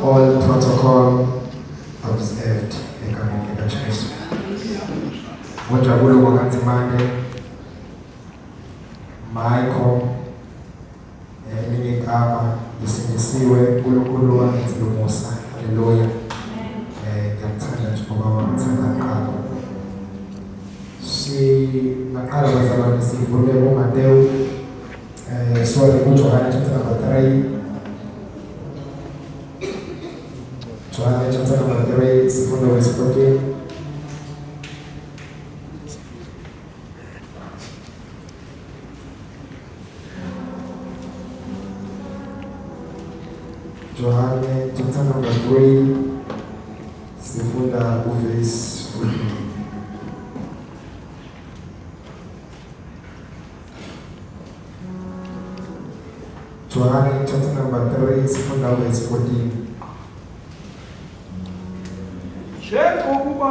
all protocol observed egameni likaJesu. Ngojabulo kwakanzimane Michael elinye igama lisinisiwe uNkulunkulu wangenzile umusa. Haleluya. Ngiyamthanda nje ngoba wangithanda kuqala. Sinaqala bazalwane sivulele uMateyu sorry kuJohane chapter number 3. Johanne chapter number 3 sifunda verse 14. Johanne chapter number 3 sifunda verse 14. Johanne chapter number 3 sifunda verse 14. Njengokuba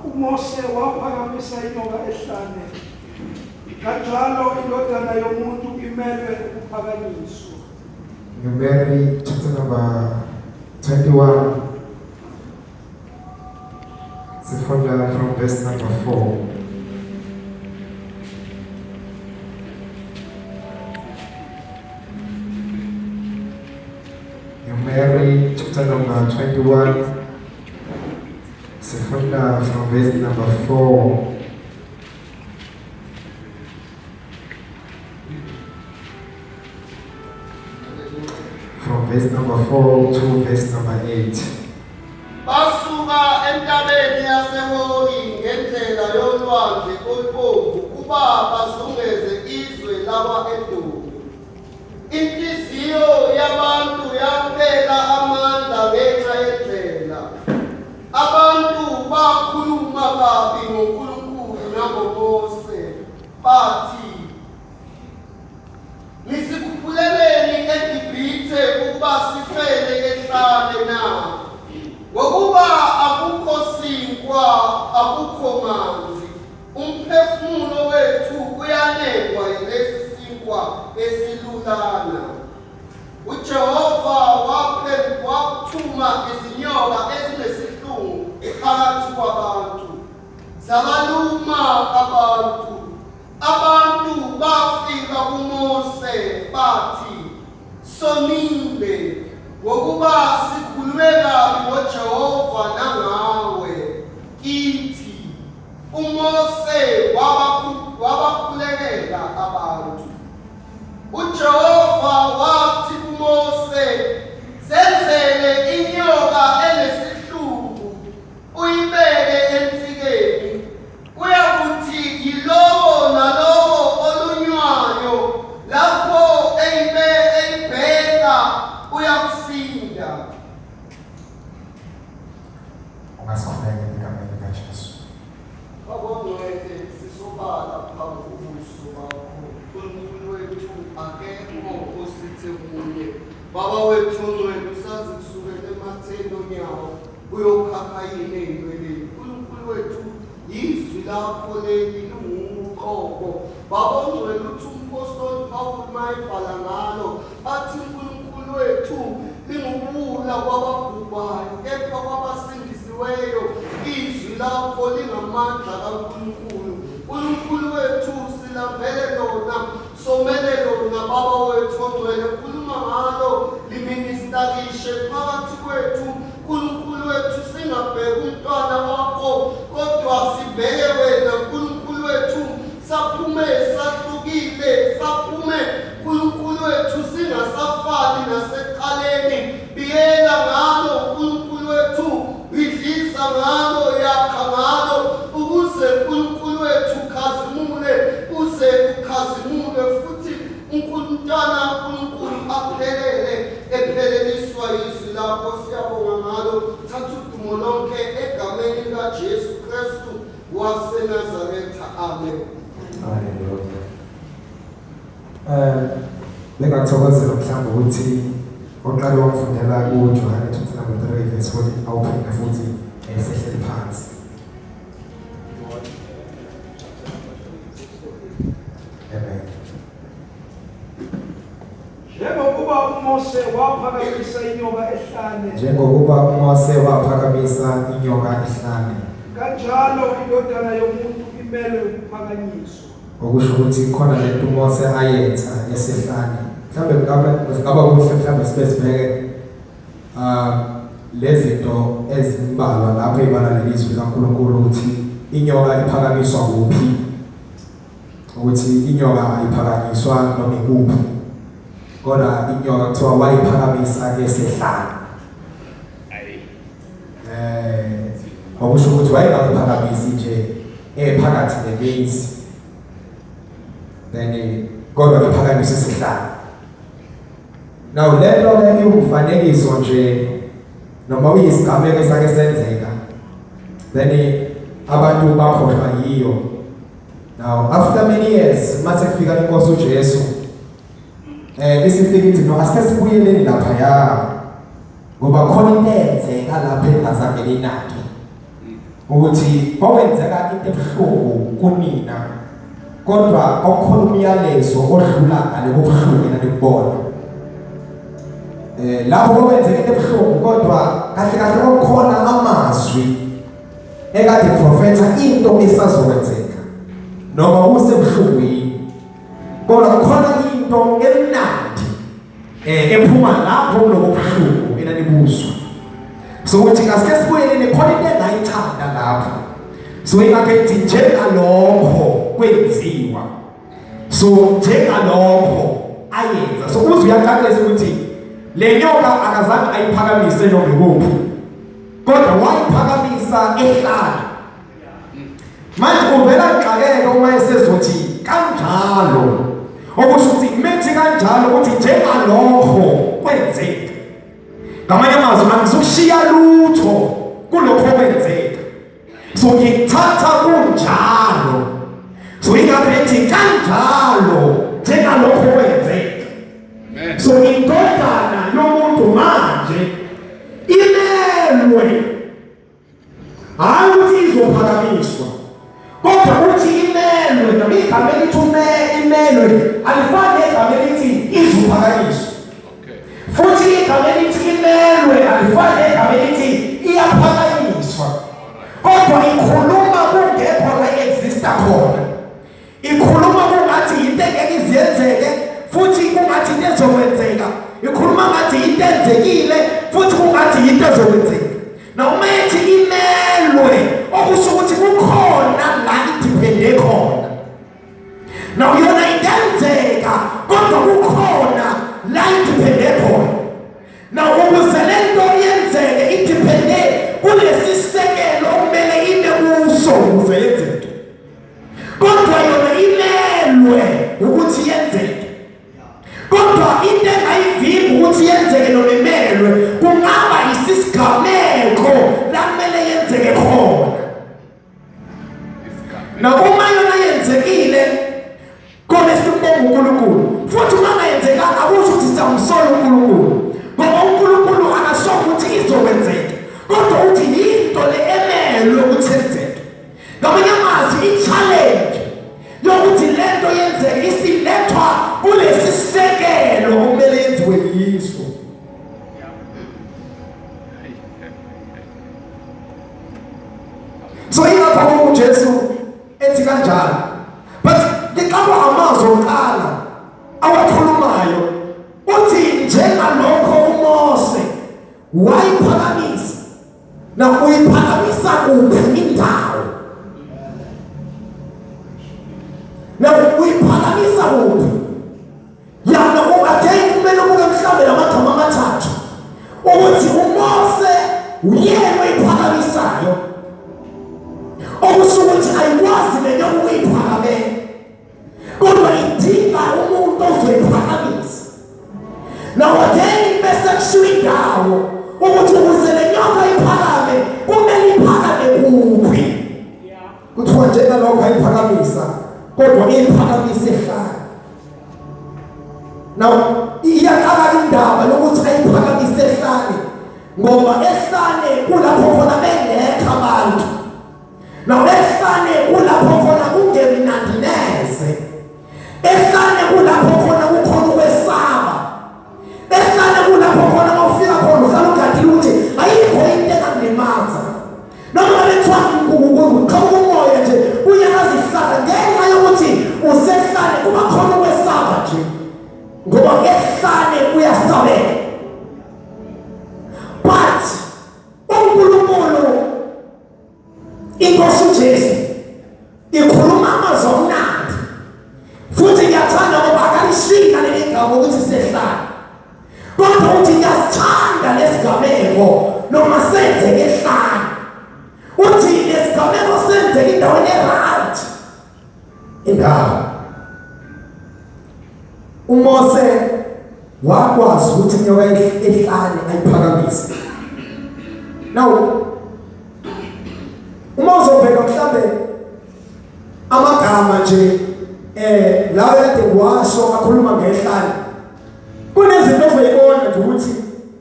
uMose waphakamisa inyoka ehlane, kanjalo indodana yomuntu imelwe ukuphakanyiswa. Numeri chapter number 21 sifunda from verse number 4. Numeri chapter number 21 sifunda from verse number 4. From verse number 4 to verse number 8. Basuka entabeni yaseHori ngendlela yolwandle olubomvu kuba bazungeze izwe lawa-Edomi. Inhliziyo yabantu yaphela amandla ngenxa yendlela. Abantu bakhuluma kabi ngoNkulunkulu nangoMose bathi, "Nisikhuphuleleni eGibhithe ukuba sifele ehlane na? Ngokuba akukho sinkwa, akukho manzi. Umphefumulo wethu uyanengwa yilesi sinkwa esilulana." UJehova wathuma izinyoka ezinesihlungu phakathi kwabantu, zabaluma abantu. Abantu bafika kuMose bathi, "Sonile ngokuba sikhulume kabi ngoJehova nangawe kithi." UMose wabakhulekela abantu. UJehova wathi kuMose, "Zenzele inyoka enesihlungu, uyibeke ensikeni. Kuyakuthi yilowo nalowo olunywayo lapho eyibheka uyakusinda." Ungasikhuphulele egameni likaJesu. Babongcwele sisobala phambi kobuso bakho. uNkulunkulu wethu akekho osithi kuye. Baba wethu ongcwele usazi kusukela ematheni onyawo uyokhakhayini ey'nweleni. uNkulunkulu wethu izwi lakho leli lingumqobo. Baba ongcwele uthi umpostoli Pawulu mayebhala ngalo athi uNkulunkulu wethu lingubula kwababhubhayo kepha kwabasindisiweyo izwi lakho lingamandla kaNkulunkulu. uNkulunkulu wethu silambele lona, somele lona. Baba wethu ongcwele khuluma ngalo, liministerishe phakathi kwethu. uNkulunkulu wethu singabheki umntwana wakho kodwa sibheke wena. uNkulunkulu wethu saphume sahlukile, saphume uNkulunkulu wethu singasafani nasekuqaleni. Biyela ngalo uNkulunkulu wethu, bidlisa ngalo, yakha ngalo, ukuze uNkulunkulu wethu ukhazimule, uze ukhazimule futhi uNkulunkulu aphelele, epheleliswa yizwi lakho. Siyabonga ngalo. Thatha udumo lonke egameni likaJesu Kristu waseNazaretha. Amen. Haleluya. Ngingakuthokozela mhlawumbe ukuthi oqale wamfundela kuJohane chapter number 3 verse 14 awuphinde futhi esehleli phansi. Amen. Njengokuba uMose wapha waphakamisa inyoka ehlane njengokuba uMose waphakamisa inyoka ehlane kanjalo indodana yomuntu imele ukuphakanyiswa okusho ukuthi khona lento uMose ayenza esehlane mhlambe ngaba kuhle mhlambe sibeke lezinto ezimbalwa lapho ibala lelizwi kaNkulunkulu ukuthi inyoka iphakamiswa kuphi ukuthi inyoka ayiphakanyiswa noma ikuphi kodwa inyoka kuthiwa wayiphakamisa esehlane okusho ukuthi wayengaphakamisi nje ephakathi nemizi then kodwa iphakamisa esehlane now lento ke iwumfanekiso nje noma uyisigameko esake senzeka then abantu bakhohlwa yiyo now after many years mase kufika inkosi uJesu isifika ithi no asike sibuyeleni lapha ya ngoba khona into eyenzeka lapha engazange linaki ukuthi kwenzeka into ebuhlungu kunina kodwa akukhona umyalezo odlula ngale kobuhlungu nanibona lapho kwenzeka into ebuhlungu kodwa kahle kahle kukhona amazwi ekade profeta into esazokwenzeka noma usebuhlungwini kodwa kukhona into emnandi ephuma lapho kulobuhlungu enanibuzwa so ukuthi asike sibuyeleni khona into engayithanda lapho so ingakhethi njengalokho kwenziwa so njengalokho ayenza so uzwe uyacacelisa ukuthi le nyoka akazange ayiphakamise noma ikuphi kodwa wayiphakamisa ehlane manje kuvela inxakeko uma esezothi kanjalo okusho ukuthi methi kanjalo ukuthi njengalokho kwenzeka ngamanye amazwi angizokushiya lutho kulokho kwenzeka so ngithatha kunjalo so ingaphethi kanjalo njengalokho kwenzeka so indodana yomuntu manje imelwe hayi ukuthi izophakamiswa kodwa uthi imelwe noma igama elithi imelwe alifane igama elithi izophakamiswa futhi igama elithi imelwe alifane igama elithi iyaphakanyiswa kodwa ikhuluma kungekho la exista khona ikhuluma kungathi into engeke izenzeke futhi kungathi into ezokwenzeka ikhuluma ngathi into enzekile futhi kungathi into ezokwenzeka noma ethi imelwe okusho ukuthi kukhona la idepende khona now yona ingenzeka kodwa kukhona la idepende khona now ukuze lento yenzeke idepende kulesisekelo okumele ibe kuso ukuze yenzeke kodwa yona imelwe ukuthi yenzeke kodwa into engayivimba ukuthi yenzeke noma imelwe kungaba isisigameko la kumele yenzeke khona nakuma yona yenzekile kone simbonga uNkulunkulu futhi uma ngayenzeka akusho ukuthi siyamsola uNkulunkulu ngoba uNkulunkulu akasho ukuthi izokwenzeka kodwa uthi into le emelwe ukuthi yenzeke ngamanye amazwi i-challenge yokuthi lento yenzeke isilethwa kulesi sekelo okumele yenziwe yiso so ingakho uJesu ethi kanjalo but ngicabanga amazwi oqala awakhulumayo uthi njengalokho uMose wayiphakamisa na uyiphakamisa kuphi indawo na uyiphakamisa kuphi yana ungatheni kumele kuke mhlambe lamagama amathathu ukuthi uMose uyena oyiphakamisayo okusho ukuthi ayikwazi leyo ukuyiphakamela kodwa idinga umuntu ozoyiphakamisa now again bese kushiwo indawo ukuthi ukuze le nyoka iphakame kumele iphakame kuphi kuthiwa njengalokho ayiphakamisa kodwa iyiphakamise ehlane now iyaqala indaba lokuthi ayiphakamise ehlane ngoba ehlane kulapho khona bengekho abantu now ehlane kulapho khona kungemnandi neze ehlane kulapho khona kukhona ukwesaba ehlane kulapho khona inkosi uJesu ikhuluma amazwi omnandi futhi ngiyathanda ngoba akalishinga leli gama ukuthi sehlala kodwa uthi ngiyasithanda lesigameko noma senzeke ehlala uthi lesigameko senzeke endaweni e-right indawo uMose wakwazi ukuthi inyoka ehlane ayiphakamise. Now uma uzobheka mhlambe amagama nje lawo kade washo akhuluma ngehlane kunezinto ozoyibona nje ukuthi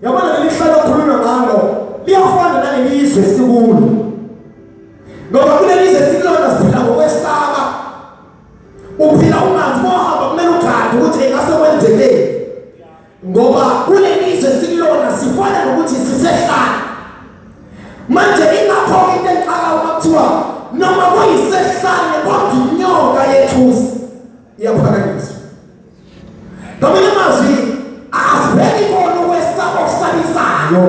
yabona leli hlalo okhuluma ngalo liyafana naleli izwe sikulo ngoba kuleli izwe sikulona siphila ngokwesaba uphila umanzi mohamba kumele ukhande ukuthi engase kwenzeke ngoba kuleli izwe sikulona sifana nokuthi sisehlane manje ingakho into enqala ukuthiwa noma kuyisehlane kodwa inyoka yethusi iyaphakanyiswa. Ngamanye amazwi asibeki kona ukwesaba okusabisayo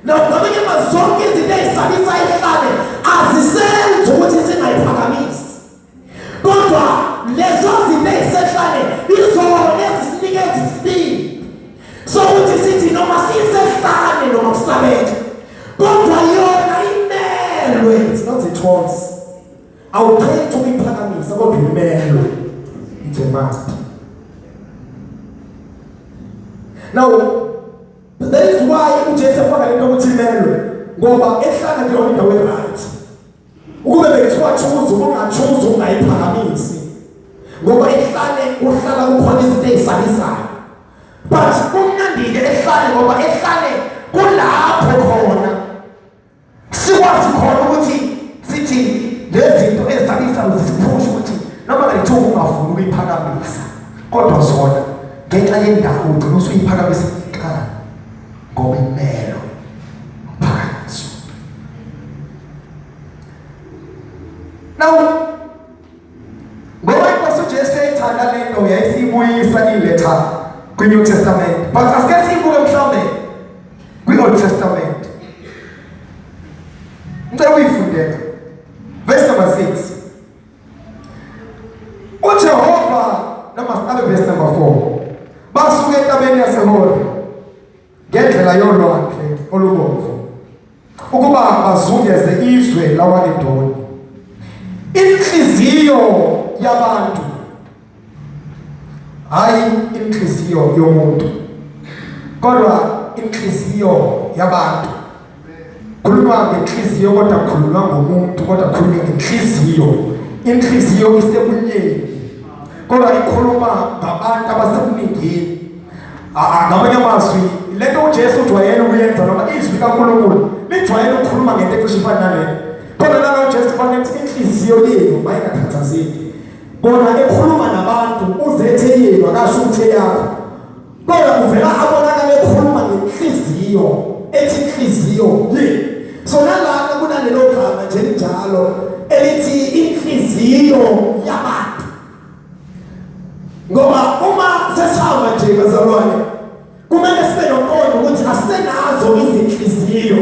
ngamanye amazwi zonke izinto ezisabisayo ehlane azisenzi ukuthi singayiphakamisi kodwa lezo zinto ezisehlane izona ezisinikeza isibindi sokuthi sithi noma sisehlane noma kusabeka kodwa yona imelwe. It's not a choice. Awuqheli ukuyiphakamisa kodwa imelwe. It's a must. Now that is why uJesu efaka lento ukuthi imelwe ngoba ehlala kuyona indawo right ukube bekuthiwa choose ungachoose ungayiphakamisi ngoba ehlane uhlala kukhona izinto ezisabisayo but kumnandi-ke ehlane ngoba ehlane kulapho khona sikwazi khona ukuthi sithi lezinto ezisabisayo zisiphusha ukuthi noma ngalithuka ungafuni ukuyiphakamisa kodwa zona ngenxa yendawo ugcina usuyiphakamisa ekhaya ngoba imelo phakathi. Now ngoba inkosi uJesu eyithanda lento yayisibuyisa iletha kwi-New Testament but asike siyibuke mhlawumbe kwi-Old Testament ngicela uyifundele verse number 6 uJehova noma siqale verse number 4 basuke entabeni yaseHori ngendlela yolwandle olubomvu ukuba bazungeze izwe lawa-Edoni. Inhliziyo yabantu hayi inhliziyo yomuntu kodwa inhliziyo yabantu khuluma ngenhliziyo kodwa khuluma ngomuntu kodwa khuluma ngenhliziyo. Inhliziyo isebunyeni kodwa ikhuluma ngabantu abasekuningini. Ngamanye amazwi lento uJesu ujwayele ukuyenza noma izwi kaNkulunkulu lijwayele ukukhuluma ngento ecishe ifana naleyo kodwa nalo uJesu fanele ukuthi inhliziyo yenu mayingakhathazeki bona ekhuluma nabantu uzethe yenu akasho ukuthi yakho kodwa uvela abonakala ekhuluma ngenhliziyo ethi inhliziyo yenu. So nalana kunalelo gama nje linjalo elithi inhliziyo yabantu ngoba uma sesihamba nje bazalwane kumele sibe nomqondo ukuthi asisenazo izinhliziyo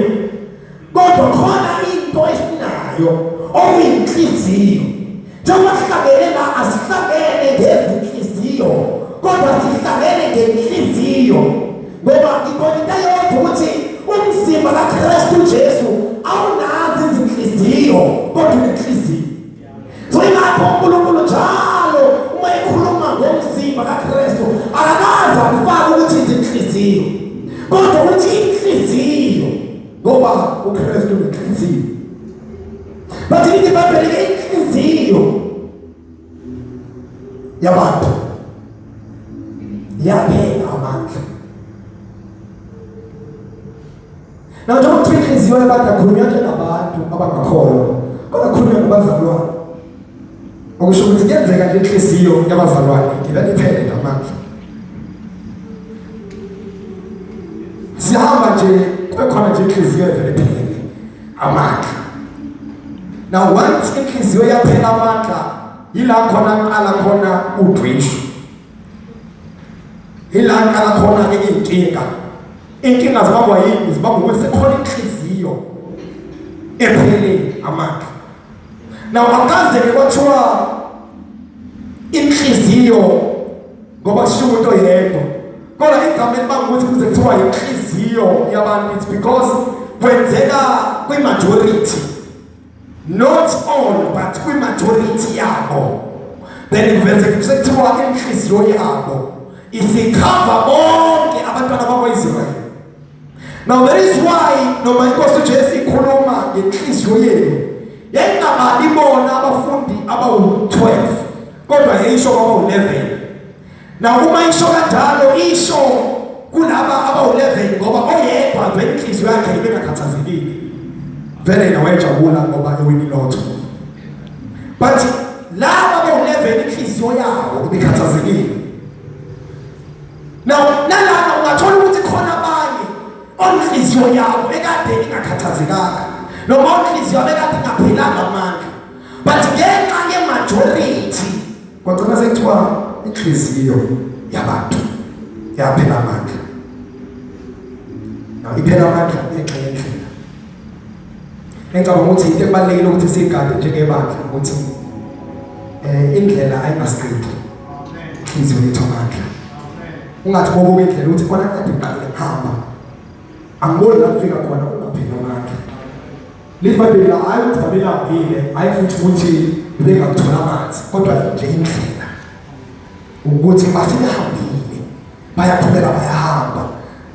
kodwa khona into esinayo okuyinhliziyo njengoba sihlangene la asihlangene ngezinhliziyo kodwa sihlangene ngenhliziyo ngoba ikona into yodwa ukuthi umzimba kaKristu Jesu awunazi izinhliziyo kodwa inhliziyo. So ingakho uNkulunkulu njalo uma ekhuluma ngomzimba kaKristu akakaze akufake ukuthi izinhliziyo kodwa ukuthi inhliziyo ngoba uKristu unenhliziyo. But lithi babheke inhliziyo yabantu yaphela amandla. Now njengoba kuthiwa inhliziyo yabantu akhulunywa njengabantu abangakholwa kodwa akhulunywa ngabazalwane okusho ukuthi kuyenzeka nje inhliziyo yabazalwane ivele iphele ngamandla. Sihamba nje kube khona nje inhliziyo evele iphele amandla. Now once inhliziyo yaphela amandla yila khona qala khona udwisho yila qala khona ke inkinga. Inkinga zibangwa yini? Zibangwa ukuthi sekhona inhliziyo ephele amandla. Now akaze kwathiwa inhliziyo ngoba kusho umuntu oyedwa. Kodwa igama elibangukuthi kuze kuthiwa inhliziyo yabantu, it's because kwenzeka kwi-majority, not all but kwi-majority yabo. Then kuveze kuthiwa inhliziyo yabo isikhava bonke abantwana bakwa-Israyeli. Now that is why noma inkosi uJesu ikhuluma ngenhliziyo yenu yayingabali bona abafundi abawu-12 kodwa yayisho kwabawu-11. Now uma isho kanjalo isho kulaba abawu-11 ngoba oyedwa vele inhliziyo yakhe ibengakhathazekile, vele yena wayejabula ngoba ewini lotho. But laba abawu-11 inhliziyo yabo ibekhathazekile. Now nalana ungathola ukuthi khona abanye onhliziyo yabo ekade ingakhathazekanga noma onhliziyo bekade ingaphilanga amandla, but ngenxa ye-majority kwagcina sekuthiwa inhliziyo yabantu yaphela amandla. Now iphela amandla ngenxa yendlela. Engicabanga ukuthi into ebalulekile ukuthi sigade njengebandla ukuthi indlela ayingascript, inhliziyo yethu amandla. Ungathi ngoba indlela uthi khona kade ngiqale ngihamba angiboni la kufika khona ungaphela amandla. Livabela hayi ukuthi babelambile, hayi futhi ukuthi bengakuthola amanzi, kodwa nje indlela ukuthi basebehambile bayaqhubeka bayahamba,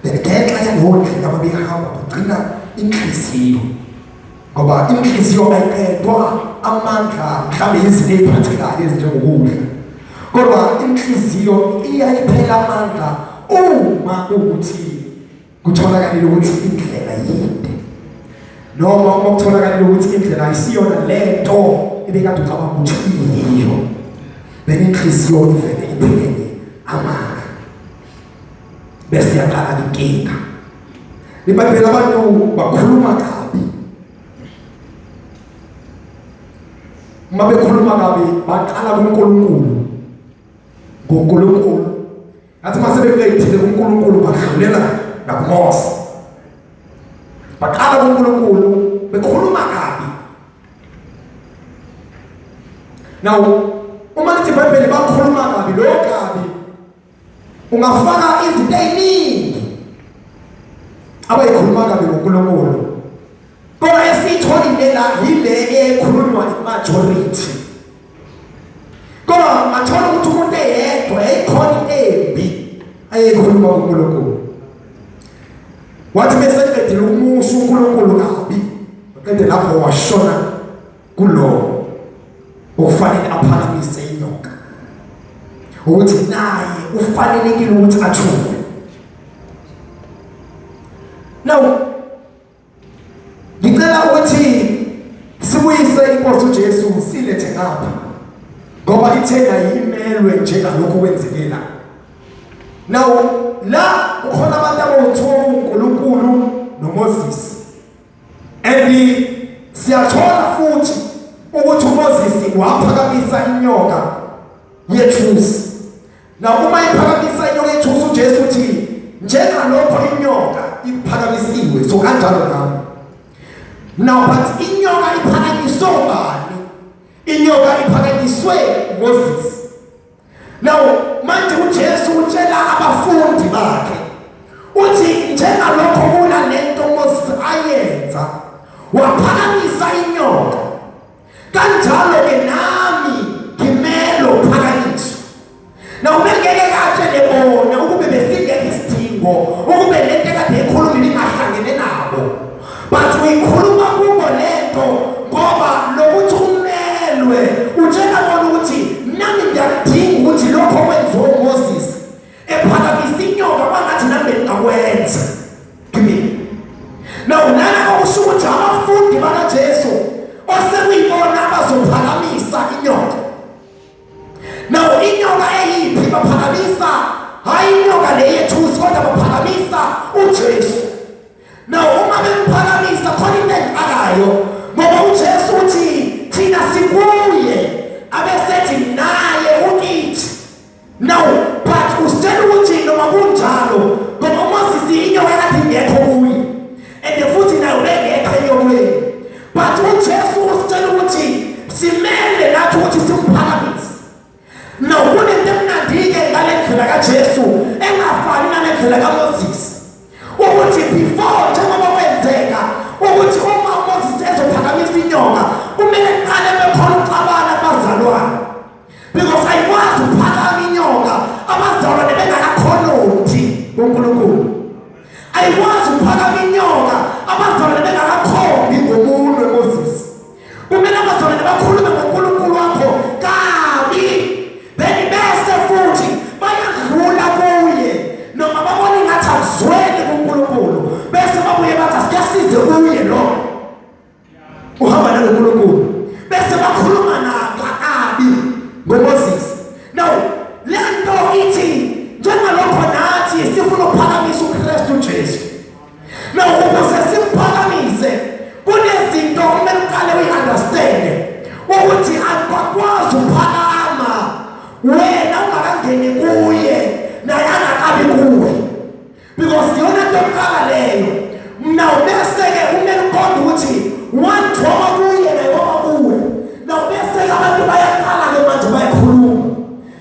then ngenxa yaleyo ndlela ababehamba bagcina inhliziyo, ngoba inhliziyo ayiqedwa amandla mhlawumbe izinto eziphathekayo ezinjengokudla, kodwa inhliziyo iyayiphela amandla uma ukuthi kutholakalile ukuthi indlela yinde, noma uma kutholakalile ukuthi indlela ayisiyona lento ebekade ucabanga ukuthi iyiyo, then inhliziyo ivele iphelele amandla bese yaqala inkinga. IBhayibheli abantu bakhuluma kabi, uma bekhuluma kabi baqala kuNkulunkulu, ngoNkulunkulu athi mase bekulethile kuNkulunkulu badlulela nakuMose, baqala kuNkulunkulu bekhuluma kabi. Now uma lithi iBhayibheli bakhuluma kabi, lo kabi ungafaka izinto eziningi abayikhuluma kabi ngoNkulunkulu, kodwa esiyitholile la yile ekhulunywa i-majority. Kodwa mathola ukuthi umuntu eyedwa eyikhona embi ayeyikhuluma kuNkulunkulu, wathi beseqedile ukumusha uNkulunkulu kabi, qede lapho washona kulo okufanele aphakamise inyoka ukuthi naye ufanelekile ukuthi athule. Now ngicela ukuthi sibuyise inkosi uJesu silethe ngapha, ngoba ithena yimelwe njengalokho kwenzekela. Now la ukhona abantu abawuthola uNkulunkulu noMoses, and siyathola futhi ukuthi uMoses waphakamisa inyoka yethusi. Now uma iphakamisa inyoka yethusi uJesu uthi njengalokho inyoka iphakamisiwe so kanjalo nami. Now but inyoka iphakanyiswe bani? Inyoka iphakanyiswe uMoses. Now manje uJesu utshela abafundi bakhe uthi njengalokho kuna lento uMoses ayenza waphakamisa inyoka, kanjalo ke nami ngimelo phakanyiswa. Now ubengeke kahle lebona ukube besingeke isidingo ukube lento ekade ekhuluma ingahlangene nabo, but uyikhuluma kubo lento ngoba lokuthi umelwe utshela bona ukuthi nami ngiyadinga ukuthi lokho kwenziwa uMoses ephakamisa inyoka bangathi nami ngakwenza kimi. Now nana okusho ukuthi abafundi bakaJesu osekuyibona abazophakamisa inyoka. Now inyoka eyiphi baphakamisa? Hayi inyoka leyethusi kodwa baphakamisa uJesu. Now uma bemphakamisa khona into engixakayo, ngoba uJesu uthi thina sikuye abesethi naye ukithi. Now but usitshela ukuthi noma kunjalo ngoba uMoses inyoka kade ingekho kuye and futhi nayo bengekho enyokweni, but uJesu usitshela ukuthi before njengoba kwenzeka ukuthi uma uMoses ezophakamisa inyoka kumele kuqale bekhona uxabana abazalwane, because ayikwazi ukuphakama inyoka abazalwane bengakakhonoti kuNkulunkulu. Ayikwazi ukuphakama inyoka abazalwane bengakakhombi ngomunwe Moses. Kumele abazalwane bakhulume ngoNkulunkulu wakho kabi, then bese futhi bayadlula kuye noma babona ingathi akuzweli kuNkulunkulu, bese babuye bathi asiyasize kuye lo uhamba naloNkulunkulu, bese bakhuluma kabi ngoMoses. Now lento ithi njengalokho nathi sifuna ukuphakamisa uKristu Jesu. Now ukuze simphakamise kunezinto kumele uqale uyi-understand ukuthi akukwazi ukuphakama wena ungakangeni kuye naye angakabi kuwe, because yona nto yokuqala leyo. Now bese-ke kumele uqonde ukuthi wanjoma kuye naye waba kuwe. Now bese-ke abantu bayaqala-ke manje bayakhuluma.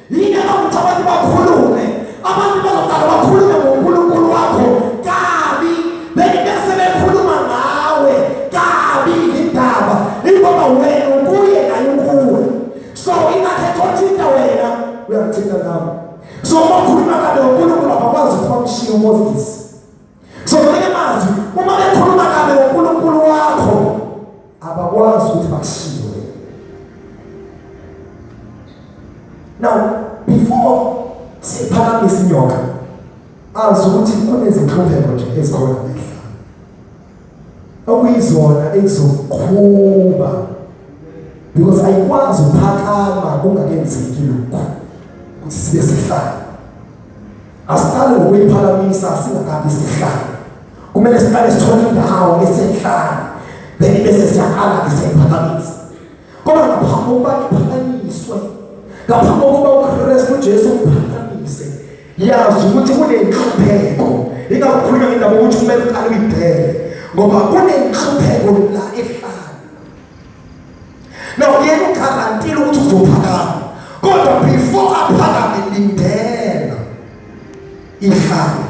Yini abakuthi abantu bakhulume? Abantu bazoqala bakhulume ngoNkulunkulu wakho kabi, then bese bekhuluma ngawe kabi indaba ingoba wena ukuye naye ukuwe. So ingakhetha othinta wena uyamthinta nawe. So uma ukhuluma kabi ngoNkulunkulu abakwazi ukuthi bakushiye uMoses. So ngeke mazi uma bekhuluma kabi ngoNkulunkulu wakho abakwazi ukuthi bakushiye. Now before siphakamisa inyoka azi ukuthi kunezinhlupheko nje ezikhona emhlabeni okuyizona ezizoqhuba, because ayikwazi ukuphakama kungakenzeki lokho ukuthi sibe sihlala. Asiqale ngokuyiphakamisa singakabi sihlala, kumele siqale sithole indawo esihlala, then bese siyaqala siyiphakamisa. Kodwa ngaphambi kokuba iphakamiswe, ngaphambi kokuba uKristu Jesu uphakamise, yazi ukuthi kunenhlupheko. Ingakhulunywa ngendaba ukuthi kumele uqale uyibheke ngoba kunenhlupheko la ehlala. Now yena ugarantile ukuthi uzophakama, kodwa before aphakame lindela ihlala,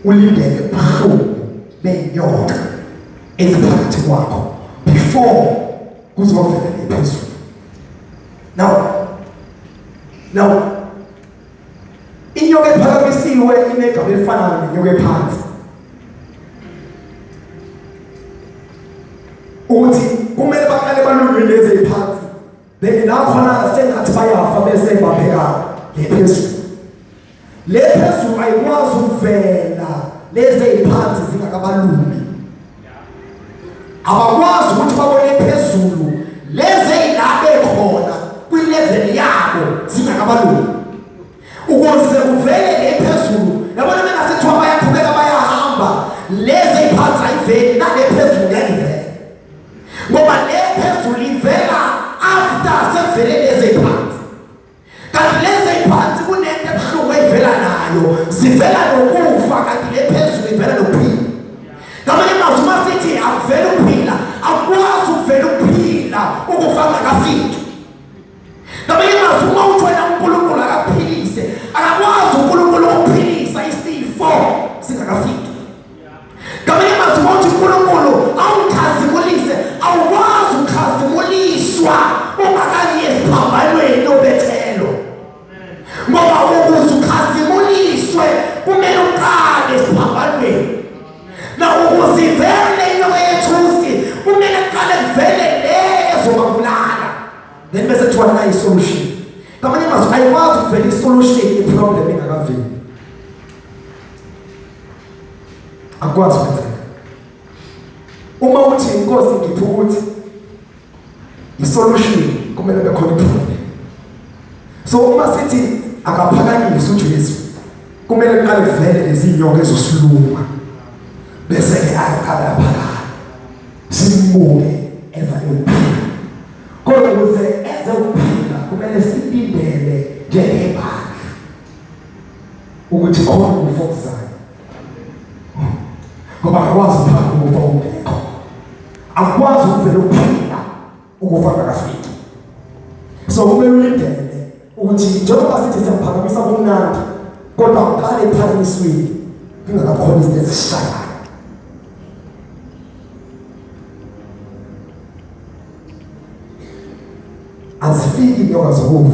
ulindele ubuhlungu benyoka eziphakathi kwakho before kuzovela ephezulu. Now inyoka ephakamisiwe inegama elifanayo nenyoka ephansi, ukuthi kumele baqale balulwe lezi eziphansi, then la khona sengathi bayafa bese babheka lephezulu. Lephezulu ayikwazi ukuvela lezi eziphansi zingakabalulwi, abakwazi ukuthi babone phezulu lezi ezilabe khona kwi-level yabo zingakabalulwi. Ukuze uvele lephezulu, yabona mengasethiwa bayaqhubeka bayahamba, lezi eziphansi ayiveli nalephezulu yayivela, ngoba lephezulu ivela after sevele lezi eziphansi. Kanti lezi eziphansi kunento ebuhlungu eyivela nayo, zivela nokufa, kanti lephezulu ivela nokuphila. Ngamanye amazwi uma sithi akuvela ukuphila, akukwazi ukuvela ukuphila ukufa ngakafiki. Ngamanye amazwi uma uthi wena uNkulunkulu akaphilise, akakwazi uNkulunkulu ukuphilisa isifo singakafiki. Ngamanye amazwi uma uthi uNkulunkulu awukhazimulise, awukwazi ukukhazimuliswa ungakayi esiphambanweni obethelo. Ngoba ukuze ukhazimuliswe kumele uqale esiphambanweni. Na ukuze ivele inyoka yethusi kumele kuqale kuvele le ezobabulala, then bese kuthiwa nayo isolution. Ngamanye amazwi ayikwazi ukuvela isolution iproblem ingakaveli, akwazi ukwenzeka. Uma uthi inkosi ngiphi ukuthi isolution kumele bekhona iproblem. So uma sithi akaphakanyiswe uJesu, kumele kuqale kuvele lezi nyoka ezosiluma, bese-ke ayaqala phakama simbuke eza ukuphila. Kodwa ukuze eze ukuphila kumele silindele njengebandla ukuthi khona ukufokusayo, ngoba akwazi ukuphakama ukufa ungekho, akwazi ukuvela ukuphila ukufa ngakafiki. So kumele ulindele ukuthi njengoba sithi siyaphakamisa kumnandi, kodwa uqale ephakamisweni kungakakhona izinto ezishayayo, iy'nyoka zokufa.